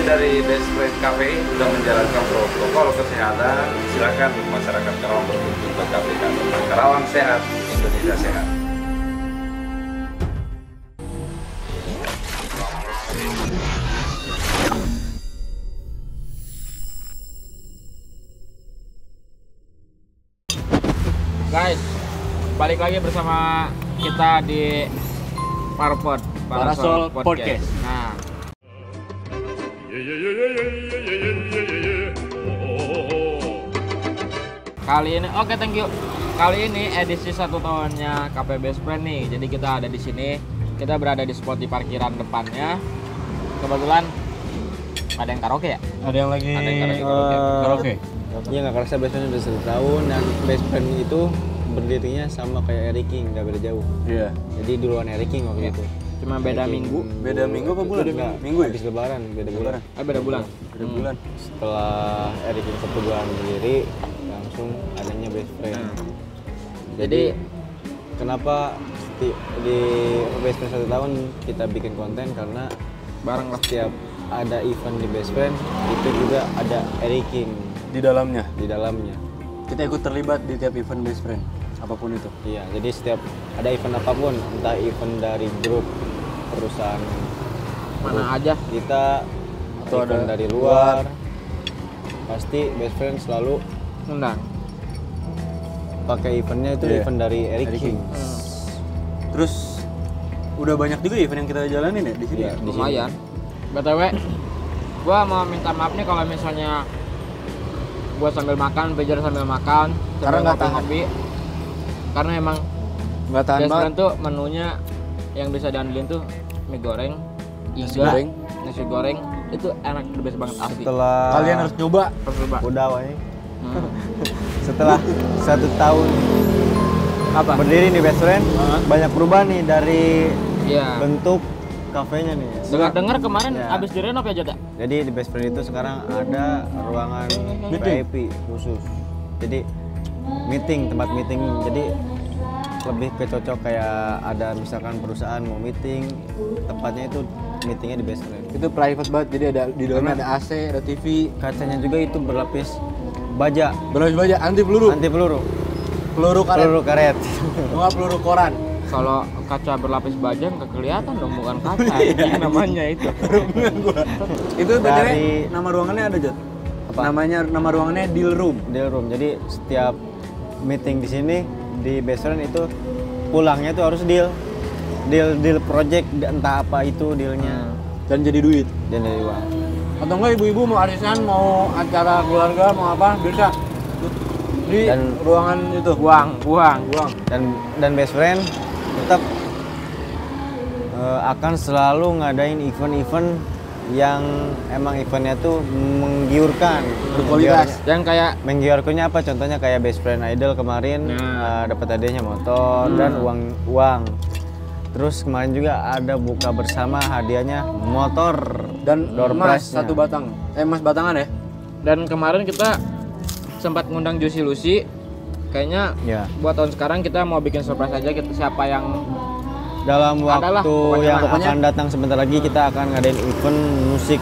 dari Best Friend Cafe sudah menjalankan protokol kesehatan. Silakan masyarakat Karawang berkunjung ke kafe kami. Karawang sehat, Indonesia sehat. Guys, balik lagi bersama kita di Parasol Podcast. Nah, kali ini, oke, thank you. Kali ini edisi 1 tahunnya KP Best Friend nih. Jadi kita ada di sini. Kita berada di spot di parkiran depannya. Kebetulan ada yang karaoke ya? Ada yang lagi karaoke. Iya, nggak kerasa Best Friend udah 1 tahun dan Best Friend itu berdirinya sama kayak Eric King, nggak beda jauh. Iya. Jadi duluan Eric King waktu itu. Cuma beda minggu. Beda minggu apa bulan? Minggu ya? Habis lebaran, beda bulan. Beda bulan. Beda bulan. Setelah Eric King 1 bulan berdiri, langsung adanya Best Friend. Jadi kenapa di Best Friend 1 tahun kita bikin konten karena Bareng lah. setiap ada event di Best Friend itu juga ada Eric King di dalamnya. Kita ikut terlibat di tiap event Best Friend, apapun itu. Iya, jadi setiap ada event apapun, entah event dari grup perusahaan Mana aja kita atau event dari luar, pasti Best Friend selalu undang. pakai eventnya itu event dari Eric King. Terus udah banyak juga event yang kita jalanin ya di sini. Iya, di Lumayan. BTW, gua mau minta maaf nih kalau misalnya gua sambil makan, Bejar sambil makan, Karena nggak tahan. ngopi. Karena emang Nggak tahan Best banget. Friend tuh menunya yang bisa diandelin tuh mie goreng, Nasi iga, goreng. nasi goreng itu enak, the best banget asli. Setelah Kalian harus coba. Harus coba. udah wah, Hmm. setelah 1 tahun Apa? berdiri nih Best Friend, banyak perubahan nih dari Iya. bentuk kafenya nih. Dengar-dengar kemarin Ya. abis direnov ya, Jota? Jadi di Best Friend itu sekarang ada ruangan VIP khusus. Jadi tempat meeting. Jadi lebih kecocok kayak ada misalkan perusahaan mau meeting, tempatnya itu meetingnya di Best Friend. Itu private banget, jadi ada di dalamnya ada AC, ada TV, Kacanya juga itu berlapis baja, berlapis baja, anti peluru, anti peluru, peluru karet, peluru karet. nggak peluru koran. Kalau kaca berlapis baja nggak kelihatan dong, bukan kaca. Anjing namanya itu. Itu Dari- benernya nama ruangannya ada, Jot? Apa? Nama ruangannya deal room. Deal room. Jadi setiap meeting di sini di Best Friend itu pulangnya itu harus deal project, entah apa itu dealnya. Dan jadi duit. Dan dari uang. Atau enggak ibu-ibu mau arisan, mau acara keluarga, mau apa, bisa di Dan- ruangan itu. Buang. Dan Best Friend tetap akan selalu ngadain event-event yang emang eventnya tuh menggiurkan, Berkualitas. Yang kayak menggiurkannya apa? Contohnya kayak Best Friend Idol kemarin dapat hadiahnya motor dan uang. Terus kemarin juga ada buka bersama, hadiahnya motor Dan door emas prize-nya. 1 batang. Emas batangan ya? dan kemarin kita sempat ngundang Juicy Lucy. Kayaknya Ya. buat tahun sekarang kita mau bikin surprise aja, kita siapa yang Dalam Adalah, waktu yang pokoknya. akan datang sebentar lagi kita akan ngadain event musik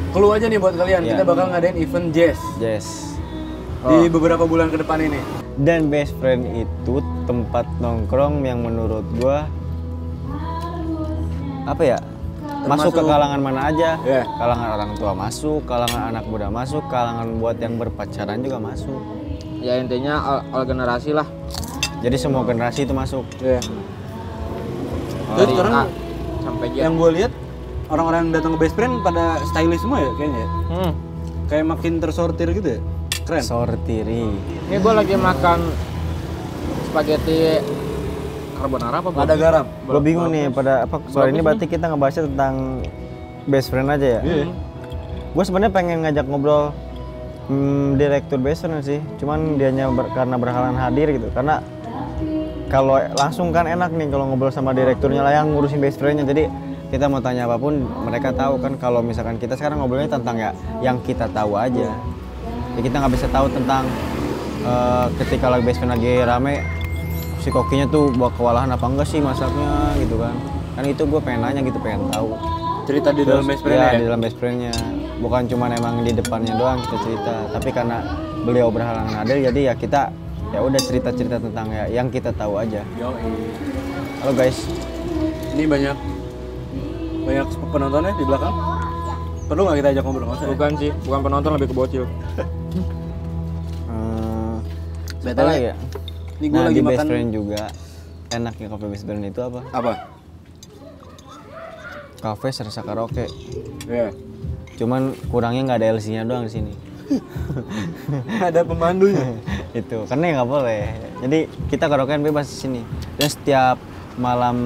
Clue aja nih buat kalian, Iya. kita bakal ngadain event jazz jazz. di beberapa bulan ke depan ini. Dan Best Friend itu tempat nongkrong yang menurut gua apa ya? Masuk ke kalangan mana aja. Iya. Kalangan orang tua masuk, kalangan anak muda masuk, kalangan buat yang berpacaran juga masuk. ya intinya all generasi lah. Jadi semua generasi itu masuk. Iya. Terus Dari sekarang A sampai Z. yang gue lihat orang-orang yang datang ke Best Friend pada stylish semua ya kayaknya. Hmm. Kayak makin tersortir gitu ya. Keren. Sortiri. Ini gue lagi makan spaghetti carbonara apa? Ada garam. Gue bingung nih pada apa soal ini berarti kita ngebahasnya tentang Best Friend aja ya. Iya. Gue sebenarnya pengen ngajak ngobrol direktur Best Friend sih. Cuman dianya karena berhalangan hadir gitu. Karena kalau langsung kan enak nih kalau ngobrol sama direkturnya lah yang ngurusin Best Friend-nya. Jadi kita mau tanya apapun mereka tahu kan. Kalau misalkan kita sekarang ngobrolnya tentang ya yang kita tahu aja. Ya kita nggak bisa tahu tentang ketika lagi Best Friend lagi rame si kokinya tuh bawa kewalahan apa enggak sih masaknya gitu kan. Kan itu gue pengen nanya gitu, pengen tahu. cerita di dalam best friend ya, ya? di dalam best friendnya. Bukan cuma emang di depannya doang kita cerita, tapi karena beliau berhalangan hadir jadi ya kita ya udah cerita-cerita tentang ya yang kita tahu aja. Yo, Halo guys. ini banyak penontonnya di belakang. Perlu nggak kita ajak ngobrol? Nggak usah ya? Bukan sih, bukan penonton, lebih ke bocil. Apa lagi ya? Ini gue Nah, lagi di best makan friend juga enaknya kafe best friend itu apa? apa? Kafe serasa karaoke. Ya. Cuman kurangnya nggak ada LC-nya doang di sini. Ada pemandunya. Itu karena ya nggak boleh. Jadi kita karaokean bebas di sini. Dan setiap malam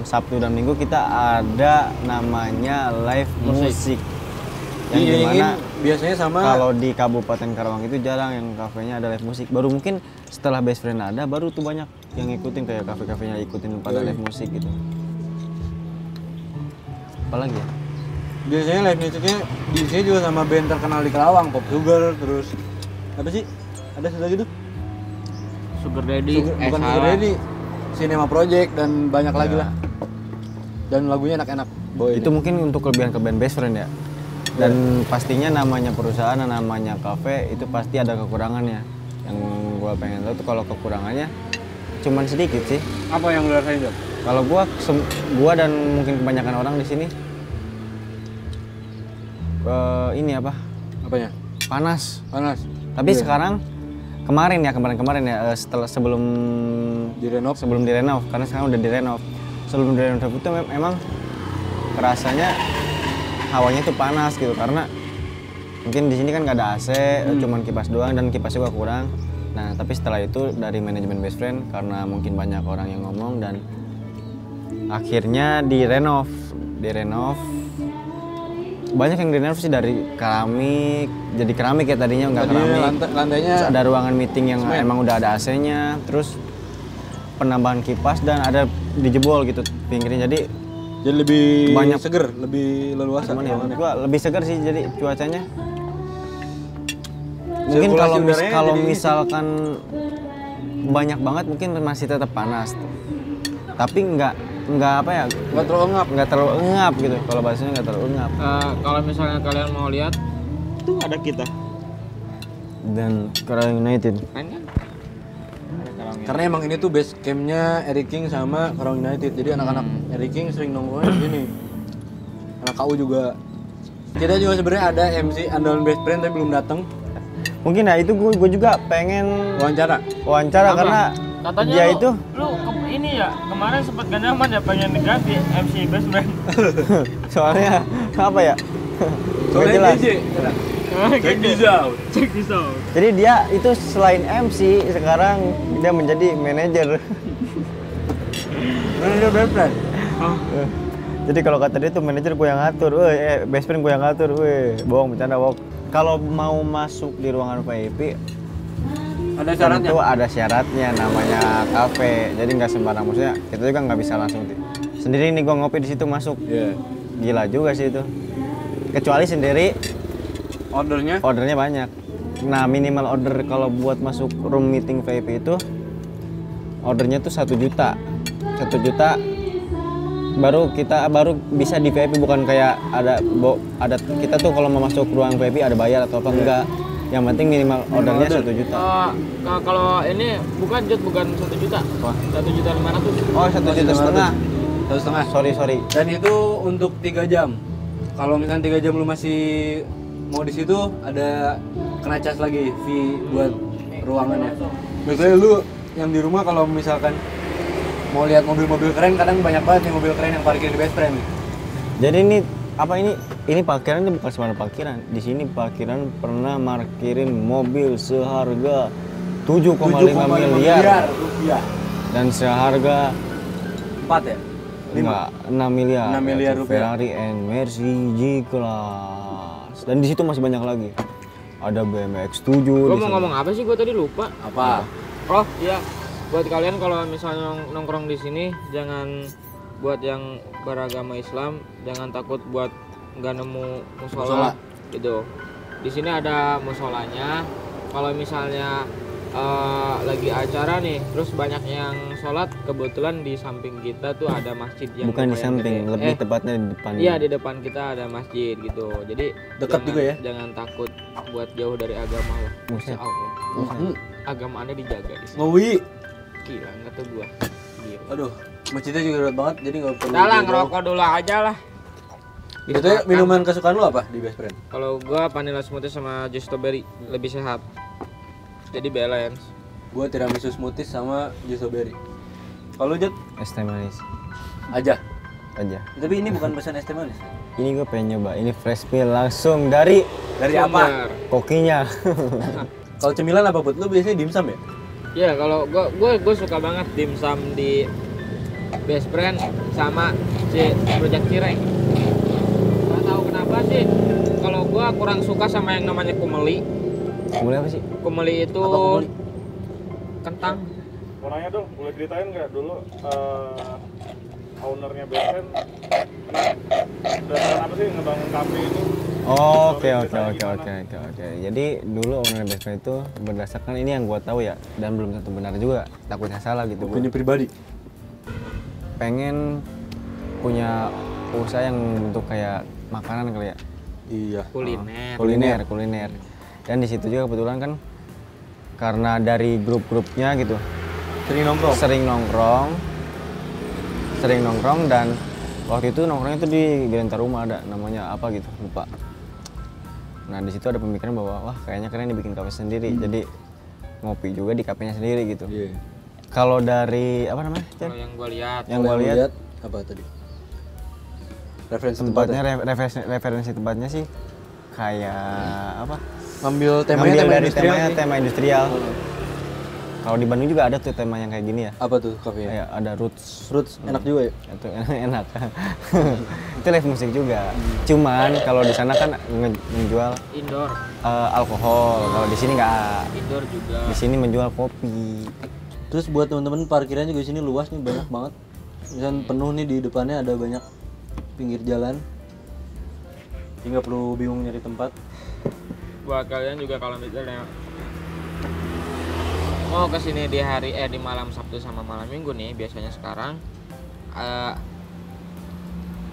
Sabtu dan Minggu kita ada namanya live musik. Yang dimana biasanya sama kalau di Kabupaten Karawang itu jarang yang kafenya ada live musik. Baru mungkin setelah best friend ada baru tuh banyak yang ngikutin kayak kafe-kafenya ikutin pada live musik gitu. Apalagi ya? biasanya live musicnya di sini juga sama band terkenal di Kerawang, Pop Sugar, terus apa sih? Ada satu lagi tuh? Sugar Daddy, Bukan Sugar Daddy, Cinema Project dan banyak lagi lah. Dan lagunya enak-enak. Itu mungkin untuk kelebihan ke band best friend ya. Dan pastinya namanya perusahaan, namanya kafe itu pasti ada kekurangannya. Yang gua pengen tahu tuh kalau kekurangannya cuman sedikit sih. Apa yang lu rasain tuh? Kalau gua dan mungkin kebanyakan orang di sini ini apa? Apanya? Panas. Panas. Tapi sekarang kemarin ya setelah sebelum direnov karena sekarang udah direnov. Sebelum direnov itu memang rasanya hawanya tuh panas gitu karena mungkin di sini kan nggak ada AC, cuman kipas doang dan kipasnya juga kurang. Nah, tapi setelah itu dari manajemen best friend karena mungkin banyak orang yang ngomong dan akhirnya direnov. Banyak yang direnov sih dari keramik, jadi keramik ya tadinya nggak keramik. Lantainya Terus ada ruangan meeting yang emang udah ada AC-nya, terus penambahan kipas dan ada dijebol gitu pinggirnya. Jadi lebih banyak seger, lebih leluasa. cuman ya menurut gua lebih segar sih jadi cuacanya. Mungkin Sirkulasi udaranya kalau jadi- misalkan banyak banget mungkin masih tetap panas tuh. Tapi nggak apa ya, Nggak terlalu ngap. nggak terlalu engap gitu. Kalau bahasanya nggak terlalu engap. Kalau misalnya kalian mau lihat, tuh ada kita. Dan Karawang United. Keren kan? Ada Karawang Karena emang ini tuh base campnya Eric King sama Karawang United. Jadi anak-anak Eric King sering nongkrongnya di sini. Anak KU juga. Kita juga sebenarnya ada MC andalan best friend tapi belum datang. Mungkin ya itu gue juga pengen Wawancara. wawancara Apa? karena Katanya dia lu, itu ini ya kemarin sempat gak nyaman ya pengen diganti MC best friend. soalnya apa ya? Nggak jelas. Check this out. Check this out. Jadi dia itu selain MC sekarang dia menjadi manajer. Manajer best friend. Jadi kalau kata dia tuh manajer gue yang ngatur, best friend gue yang ngatur, bohong bercanda bohong. Kalau mau masuk di ruangan VIP Ada syaratnya. tentu ada syaratnya namanya kafe. Jadi nggak sembarang, maksudnya kita juga nggak bisa langsung sendiri nih gue ngopi di situ masuk. Iya. Gila juga sih itu. Kecuali sendiri ordernya banyak. Nah minimal order kalau buat masuk room meeting VIP itu ordernya tuh 1 juta. 1 juta baru bisa di VIP, bukan kayak ada kita tuh kalau mau masuk ruang VIP ada bayar atau apa enggak. Yang penting minimal ordernya 1 juta. Kalau ini bukan 1 juta. Wah. 1.500.000. Oh 1,5 juta. 1,5. Sorry. Dan itu untuk 3 jam. Kalau misalnya 3 jam lu masih mau di situ, ada kena cas lagi fee buat ruangannya. Biasanya lu yang di rumah kalau misalkan mau lihat mobil-mobil keren, kadang banyak banget nih mobil keren yang parkir di best friend. Jadi ini parkiran ini bukan sembarang parkiran. Di sini parkiran pernah parkirin mobil seharga 7,5 miliar rupiah. dan seharga 4 ya? 6 miliar. 6 miliar Yaitu rupiah. Ferrari and Mercy G-Class. Dan di situ masih banyak lagi. Ada BMW X7. Gue di mau sini. ngomong apa sih? Gue tadi lupa. Apa? Oh iya, buat kalian kalau misalnya nongkrong di sini jangan, buat yang beragama Islam jangan takut buat nggak nemu musola gitu. Di sini ada musolanya. Kalau misalnya lagi acara nih, terus banyak yang sholat, kebetulan di samping kita tuh ada masjid yang Bukan di lumayan samping, gede. lebih tepatnya di depan. Iya, di depan kita ada masjid gitu. Jadi Dekat jangan- juga ya? Jangan takut buat jauh dari agama lah. Buset. Insya Allah. Hmm. Agama Anda dijaga di sini. Ngowi. Gila, nggak tuh gua. Gila. Aduh, masjidnya juga dekat banget, jadi nggak perlu. Udah lah, jauh-jauh. ngerokok dulu aja lah. Itu Makan. minuman kesukaan lu apa di Best Friend? Kalau gua vanilla smoothie sama jus strawberry lebih sehat. Jadi balance. Gua tiramisu smoothies sama jus strawberry. Kalau Jet Es teh manis aja. aja. Tapi ini bukan pesan es teh manis. Ini gue pengen nyoba. Ini fresh meal langsung dari Dari apa? Sumber. kokinya. Kalau cemilan apa buat lu biasanya dimsum ya? Ya kalau gua suka banget dimsum di Best Friend sama si rujak cireng. Gak tahu kenapa sih. Kalau gua kurang suka sama yang namanya kumeli. Mulai apa sih? Kumeli itu Apa kumeli? kentang. Mau nanya dong, boleh ceritain nggak dulu ownernya Besen berdasarkan apa sih ngebangun kafe ini? Oke. Jadi dulu owner Best Friend itu berdasarkan ini yang gua tahu ya, dan belum tentu benar juga. Takutnya salah gitu. Opini pribadi. Pengen punya usaha yang bentuk kayak makanan kali ya. Iya. Kuliner. Dan di situ juga kebetulan kan karena dari grup-grupnya gitu Sering nongkrong. sering nongkrong dan waktu itu nongkrongnya itu di Gerentar Rumah ada namanya apa gitu lupa. Nah di situ ada pemikiran bahwa wah kayaknya keren dibikin kafe sendiri, jadi ngopi juga di kafenya sendiri gitu. Iya. Kalau dari apa namanya? Chan? Kalau yang gua lihat Yang gua lihat apa tadi? Referensi tempatnya tempatnya. referensi tempatnya sih kayak apa? Ngambil temanya Ngambil tema dari industrial temanya sih. tema industrial. Kalau di Bandung juga ada tuh tema yang kayak gini ya. Apa tuh kafenya? Kayak ada roots. Roots enak juga ya? Itu enak. Itu live musik juga. Cuman kalau di sana kan menjual indoor, alkohol. Kalau di sini nggak. indoor juga. Di sini menjual kopi. Terus buat teman-teman parkiran juga di sini luas nih, banyak banget. Misal penuh nih di depannya ada banyak pinggir jalan. Jadi nggak perlu bingung nyari tempat. Buat kalian juga kalau misalnya mau kesini di di malam Sabtu sama malam Minggu nih, biasanya sekarang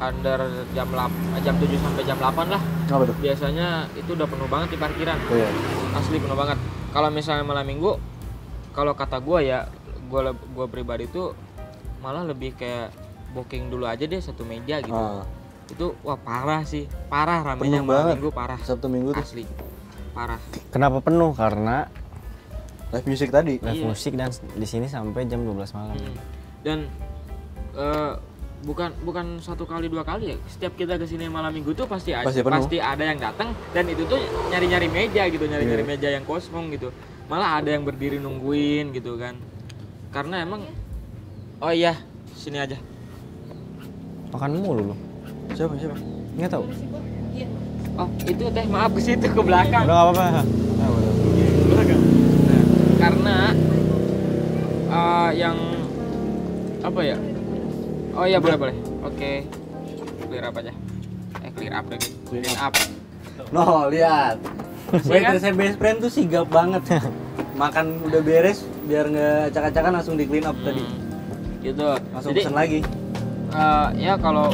under jam 7 sampai jam 8 lah. Apa tuh? Biasanya itu udah penuh banget di parkiran. Oh iya. Asli penuh banget. Kalau misalnya malam Minggu, kalau kata gua ya, gua pribadi tuh malah lebih kayak booking dulu aja deh satu meja gitu. Ah, Itu wah parah sih. Parah ramenya Penuh malam banget. Minggu parah. Sabtu Minggu tuh Asli. Parah. Kenapa penuh? Karena live music tadi. live Iya. musik dan di sini sampai jam 12 malam. Dan bukan satu kali dua kali ya. Setiap kita kesini malam Minggu tuh pasti Pasti penuh. ada yang datang dan itu tuh nyari-nyari meja gitu, nyari-nyari Iya. meja yang kosong gitu. Malah ada yang berdiri nungguin gitu kan. Karena emang oh iya, sini aja. Makan mulu lu. Siapa? Nggak tahu. Oh, itu teh maaf ke situ ke belakang. Udah nggak apa-apa. Nah, karena yang apa ya? Oh iya boleh. Oke. Clear up aja. Clear up lagi. Clear up. No, lihat. Bersih kan? Waitress Best Friend tuh sigap banget. Makan udah beres, biar nggak acak-acakan langsung di clean up tadi. Gitu. Langsung Jadi pesen lagi. ya kalau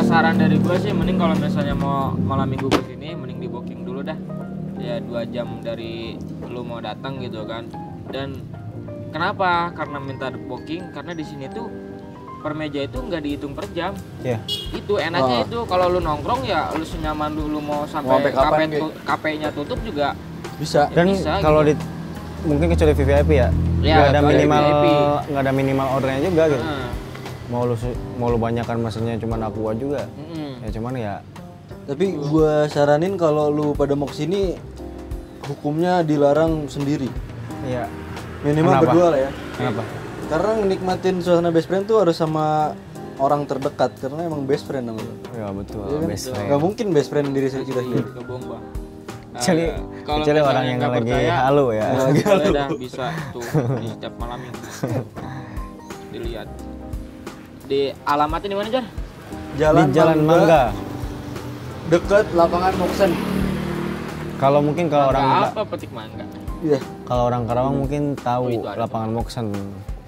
saran dari gue sih mending kalau misalnya mau malam Minggu ke sini mending di booking dulu dah. Ya 2 jam dari lu mau datang gitu kan. Dan kenapa? Karena minta booking karena di sini tuh per meja itu nggak dihitung per jam. Iya. Itu enaknya Oh. itu kalau lu nongkrong ya lu senyaman dulu mau Mau sampai sampai kapan, Ge? kafenya tutup juga Bisa. ya Dan bisa kalau gitu. mungkin kecuali VVIP ya, Ya, nggak ada kecuali minimal VIP. nggak ada minimal ordernya juga gitu. Heeh. Mau lu banyakkan maksudnya cuma aqua juga. Mm-mm. Ya cuman ya Tapi gua saranin kalau lu pada mau kesini hukumnya dilarang sendiri. ya Minimal Kenapa? berdua lah ya. kenapa? Karena nikmatin suasana best friend tuh harus sama orang terdekat karena emang best friend namanya. Ya betul, Iya kan? best friend. Gak mungkin best friend diri kita Iya, sendiri. ke bomba. Kecuali Kalau kecuali misalnya orang yang nggak lagi percaya, halu ya. boleh dah bisa tuh di setiap malam Minggu. Dilihat. Di alamatnya di mana, Jar? Di Jalan Mangga. dekat lapangan Moksen. Kalau mungkin kalau orang apa petik mangga? Iya. kalau orang Karawang mungkin tahu Oh, itu ada. lapangan Moksan.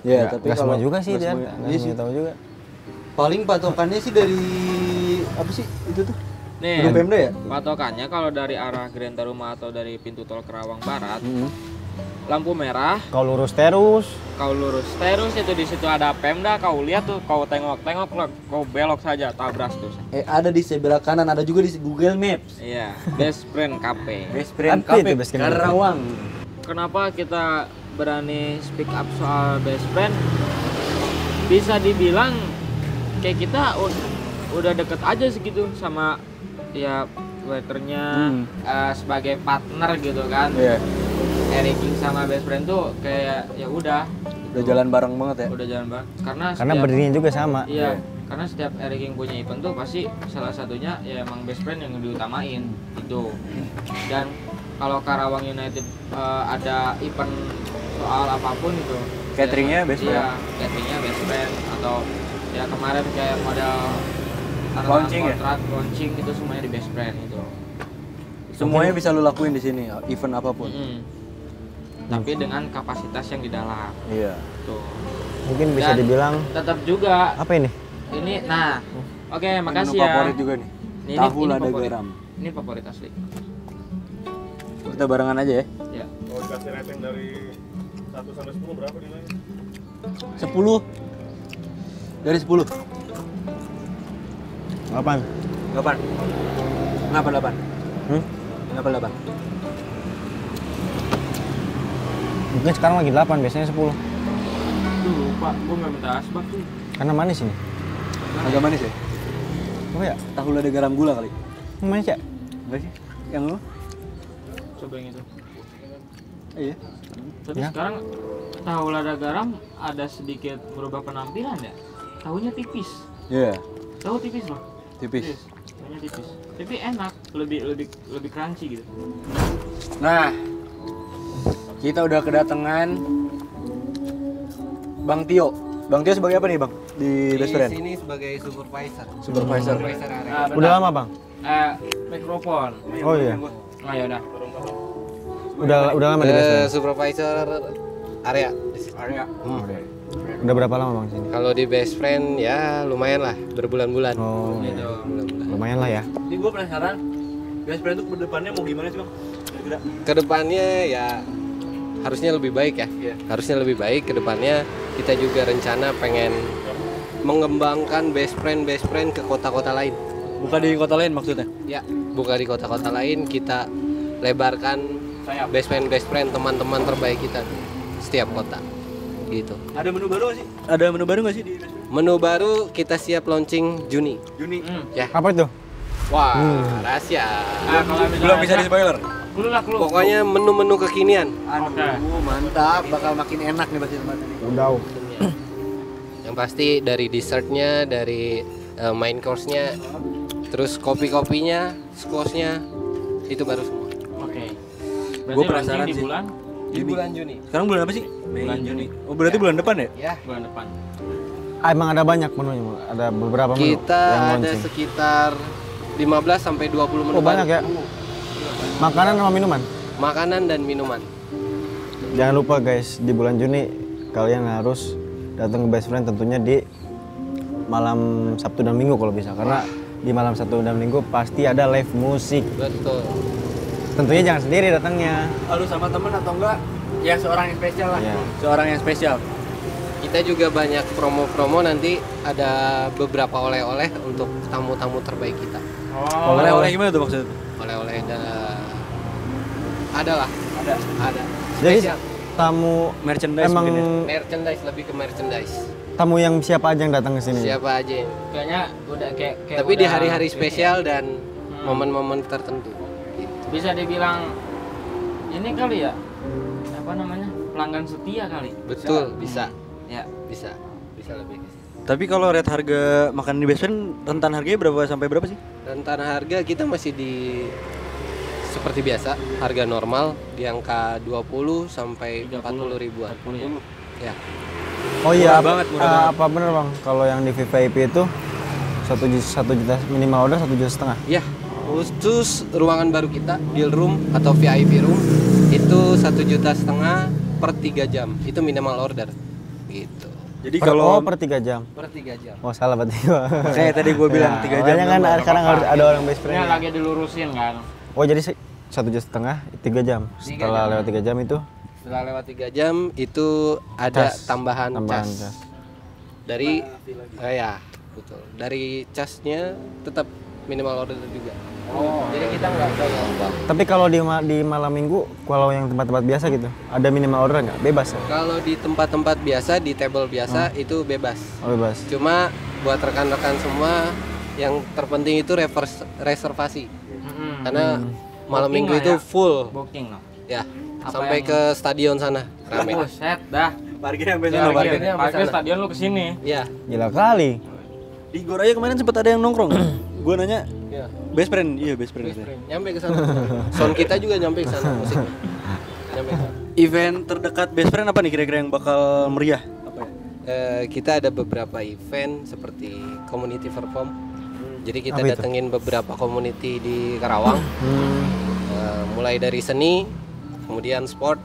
Iya, Nggak- tapi nggak semua kalau- juga sih nggak dia. semua- Nggak iya semua sih. tahu juga. Paling patokannya sih dari apa sih itu tuh? Nih, Gedung Pemda ya? patokannya kalau dari arah Grand Taruma atau dari pintu tol Kerawang Barat, lampu merah, Kau lurus terus. kau lurus terus itu di situ ada Pemda, kau lihat tuh, kau tengok-tengok, kau belok saja tabras tuh. Ada di sebelah kanan, ada juga di Google Maps. Iya, Best Friend Cafe. Best Friend Apa itu Cafe Best Friend? Karawang. Kenapa kita berani speak up soal best friend? Bisa dibilang kayak kita udah deket aja segitu sama ya waiternya sebagai partner gitu kan. Iya. Eric King sama best friend tuh kayak ya udah Udah jalan bareng banget ya. udah jalan banget karena Karena setiap- berdirinya juga sama. iya karena setiap Eric King punya event tuh pasti salah satunya ya emang best friend yang diutamain itu. Dan kalau Karawang United ada event soal apapun itu Cateringnya best friend. iya cateringnya best friend atau ya kemarin kayak model Launching ya? kontrak launching itu semuanya di best friend itu. Semuanya bisa lu lakuin di sini, event apapun. Tapi dengan kapasitas yang di dalam Iya. tuh. Mungkin bisa Dan dibilang tetap juga apa ini? ini nah oke makasih Menu ya. favorit juga nih. Ini- Tahu ini lada favorit. garam. Ini favorit asli. Kita barengan aja ya. Ya. Kalau dikasih rating dari 1 sampai 10 berapa nilainya? 10 dari 10. 8. 8. Kenapa 8? Kenapa 8? Mungkin sekarang lagi 8, biasanya 10. Duh lupa, gue nggak minta asbak tuh. Karena manis ini. Agak manis ya? Apa ya? Tahu lada garam gula kali. Manis ya? Enggak sih? Yang lu? Coba yang itu. Iya. Tapi Ya. sekarang tahu lada garam ada sedikit berubah penampilan ya. Tahunya tipis. Iya. Tahu tipis loh. Tipis. Tahunya tipis. Tapi enak, lebih crunchy gitu. Nah, kita udah kedatangan Bang Tio. Bang Tio sebagai apa nih, Bang? Di best friend? Sini sebagai supervisor. Supervisor. Supervisor area. Bentar. Udah lama, Bang? Mikrofon. Oh iya. Oh ya udah. Udah lama di best friend. Supervisor area. Area. Udah berapa lama, Bang, sini? Kalau di best friend ya lumayan lah, berbulan-bulan. Oh, Gitu. lumayan lah ya. Ini gue penasaran, best friend tuh ke depannya mau gimana sih, Bang? Kira-kira? Kedepannya ya harusnya lebih baik ya. Iya. Harusnya lebih baik kedepannya. Kita juga rencana pengen mengembangkan best friend ke kota-kota lain. Buka di kota lain maksudnya? Ya, bukan di kota-kota lain, kita lebarkan best friend teman-teman terbaik kita di setiap kota. Gitu. Ada menu baru nggak sih? Ada menu baru nggak sih di best friend? Menu baru kita siap launching Juni. Juni. Ya. Apa itu? Wah, rahasia. Kalau misalnya Belum bisa di spoiler. Clue lah clue. Pokoknya menu-menu kekinian. Aduh, mantap. Bakal makin enak nih pasti tempat ini. Udah. Yang pasti dari dessertnya, dari main course-nya, terus kopi-kopinya, squash-nya, itu baru semua. Oke. Gua penasaran di sih. bulan Di bulan Juni. Sekarang bulan apa sih? Bulan Juni. Oh, berarti bulan depan ya? Ya, depan. Emang ada banyak menunya, Bang? Ada beberapa menu kita yang ada launching. sekitar 15 sampai 20 menu Oh, banyak baru. ya? Makanan sama minuman? Makanan dan minuman. Jangan lupa guys, di bulan Juni kalian harus datang ke best friend tentunya di malam Sabtu dan Minggu kalau bisa. Karena di malam Sabtu dan Minggu pasti ada live musik. Betul. Tentunya jangan sendiri datangnya. Lalu sama temen atau enggak? Ya seorang yang spesial lah. Iya. Seorang yang spesial. Kita juga banyak promo-promo, nanti ada beberapa oleh-oleh untuk tamu-tamu terbaik kita. Oh. Oleh-oleh gimana tuh maksudnya? Oleh-oleh ada lah. Ada. Jadi Spesial. tamu Merchandise emang mungkin ya? Merchandise, lebih ke merchandise. tamu yang siapa aja yang datang ke sini? Siapa aja. Kayaknya udah kayak Tapi di udah- hari-hari spesial dan momen-momen tertentu. bisa dibilang ini kali ya apa namanya pelanggan setia kali. Betul, bisa. Ya. Bisa lebih. Tapi kalau rate harga makan di best friend, rentan harganya berapa sampai berapa sih? Rentan harga kita masih di seperti biasa, harga normal di angka 20 sampai 40 ribuan. 40 ya. Ya. Oh iya, Murah banget, murah banget. apa bener Bang? Kalau yang di VIP itu 1 juta minimal order 1,5 juta. Ya, Khusus ruangan baru kita, deal room atau VIP room itu 1,5 juta per 3 jam. Itu minimal order. Gitu. Jadi Per kalau per 3 jam. Per 3 jam. Oh salah berarti. kayak tadi gue bilang 3 jam. Makanya kan sekarang harus ada orang best friend. Ini lagi dilurusin kan. Oh jadi 1,5 juta 3 jam. Setelah lewat 3 jam itu Setelah lewat 3 jam itu ada Cas. tambahan cas. cas. Dari ya, betul. Dari casnya tetap minimal order juga. Oh, jadi kita nggak bayar uang. Tapi kalau di malam minggu, kalau yang tempat-tempat biasa gitu, ada minimal order nggak? Bebas ya? Kalau di tempat-tempat biasa, di table biasa itu bebas. Oh bebas. Cuma buat rekan-rekan semua yang terpenting itu reservasi. Karena malam Booking minggu lah itu ya. full. Booking loh. Ya, Apa sampai yang- ke stadion sana rame. Buset dah. Parkirnya sampai Ya, sana. parkirnya sampai Parkir sana. stadion lu kesini. Ya, Gila kali. Di Gor aja kemarin sempat ada yang nongkrong. Gue nanya, ya. best friend, iya best friend. Nyampe ke sana. Sound kita juga nyampe ke sana musiknya. Nyampe ke sana. Event terdekat best friend apa nih kira-kira yang bakal meriah? Apa ya? Kita ada beberapa event seperti community perform. Jadi kita Apa itu? datengin beberapa community di Karawang. Mulai dari seni, kemudian sport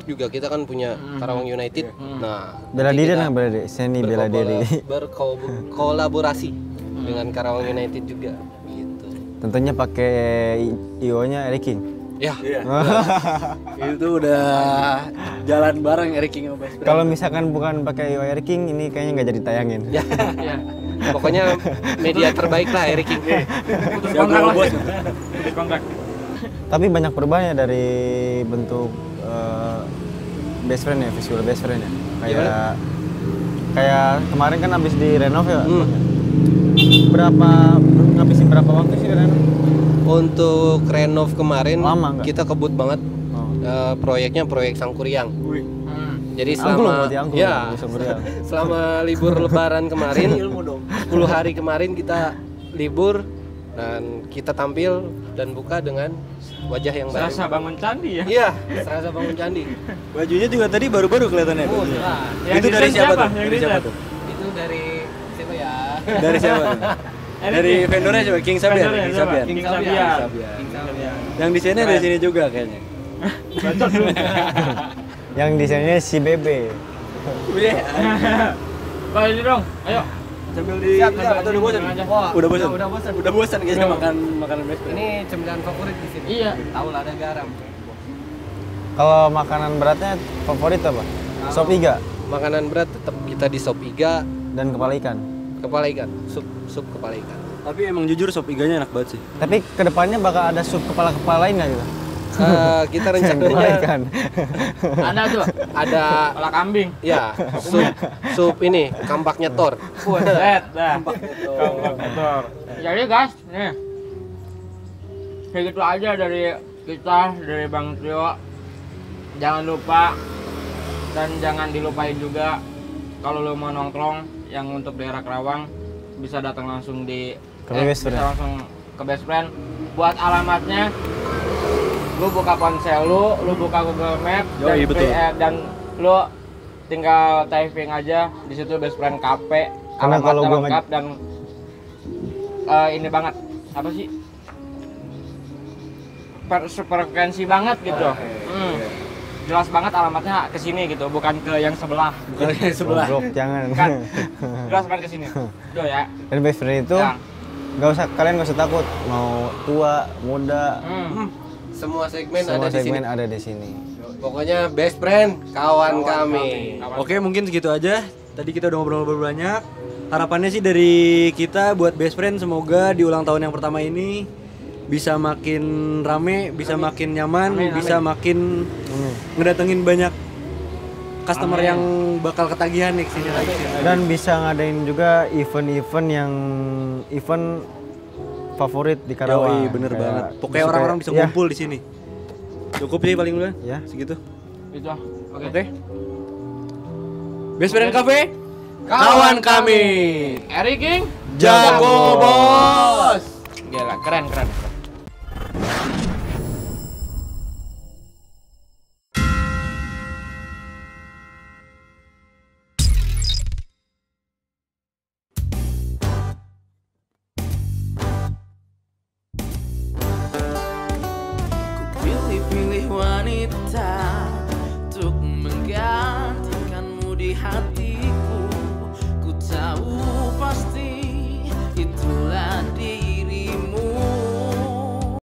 juga kita kan punya Karawang United. Nah, Bela nanti diri kita nah bela diri. Seni bela diri. berkolaborasi dengan Karawang United juga gitu. Tentunya pakai IO-nya Eric King. Ya, Itu udah jalan bareng Eric King sama best friend. Kalau misalkan bukan pakai IO Eric King, ini kayaknya nggak jadi tayangin. ya. Iya. Pokoknya media terbaik lah Eric King. Putus Ya, kontrak gua lah. bos. Putus kontrak. Tapi banyak perubahannya dari bentuk best friend ya, visual best friend ya. Kayak kemarin kan habis direnov ya. Ngabisin berapa waktu sih renov? Untuk renov kemarin Lama nggak? kita kebut banget. Oh. Proyeknya proyek Sangkuriang. Jadi Angklung selama berarti, angklung, ya bisa meriah. selama libur Lebaran kemarin 10 hari kemarin kita libur dan kita tampil dan buka dengan wajah yang baru. Serasa bangun candi ya. Iya, serasa bangun candi. Bajunya juga tadi baru-baru kelihatannya. Oh, nah, Yang Itu dari desain siapa tuh? Yang Dari siapa desain? tuh? itu dari siapa ya? Dari siapa tuh? Dari vendornya coba King Sabian. Vendornya King siapa? Sabian. King Sabian. Sabian. King Sabian. Yang desainnya dari sini juga kayaknya. Yang desainnya si Bebe. Pak ini dong, ayo. Sambil di atau udah bosan? Wah, Udah bosan. Udah bosan kayaknya makan makanan best friend. Ini cemilan favorit di sini. Iya. Tahu lah ada garam. Kalau makanan beratnya favorit apa? Sop iga Makanan berat tetap kita di sop iga, dan kepala ikan. kepala ikan, sup kepala ikan. Tapi emang jujur sop iganya enak banget sih. Tapi kedepannya bakal ada sup kepala lain nggak gitu? Kita Kepala rencananya ikan. Ada tuh. ada Kepala kambing. ya sup ini kampaknya Thor. Buset dah. Kampak motor. Jadi guys, nih. Kayak gitu aja dari kita, dari Bang Trio. Jangan lupa dan jangan dilupain juga kalau lo mau nongkrong yang untuk daerah Karawang bisa datang langsung di Best Friend. bisa langsung ke Best Friend. Buat alamatnya lu buka ponsel lu buka Google Map Yoi, betul. dan lu tinggal typing aja di situ Best Friend Cafe. Karena Alamatnya kalau gua lengkap dan ini banget apa sih frekuensi banget gitu. Jelas banget alamatnya ke sini gitu, bukan ke yang sebelah. Bukan yang sebelah. Goblok, jangan. Kan jelas banget ke sini. Tuh ya. Dan best friend itu Yang. kalian nggak usah takut mau tua, muda, Semua segmen semua ada di segmen sini. ada di sini. Pokoknya best friend, kawan kami. Oke, mungkin segitu aja. Tadi kita udah ngobrol-ngobrol banyak. Harapannya sih dari kita buat best friend semoga di ulang tahun yang pertama ini bisa makin rame, bisa makin nyaman, bisa makin ngedatengin banyak customer yang bakal ketagihan nih kesini lagi. Dan bisa ngadain juga event-event yang event favorit di Karawang. Yoi, bener Kayak banget. Pokoknya bisa orang-orang kayak- bisa ya, ngumpul di sini. Cukup sih paling dulu Ya. segitu. Itu. Oke. Oke. Best Friend Cafe, kawan kami. Eric King Jago bos. Gila, keren. wanita untuk menggantikanmu di hati.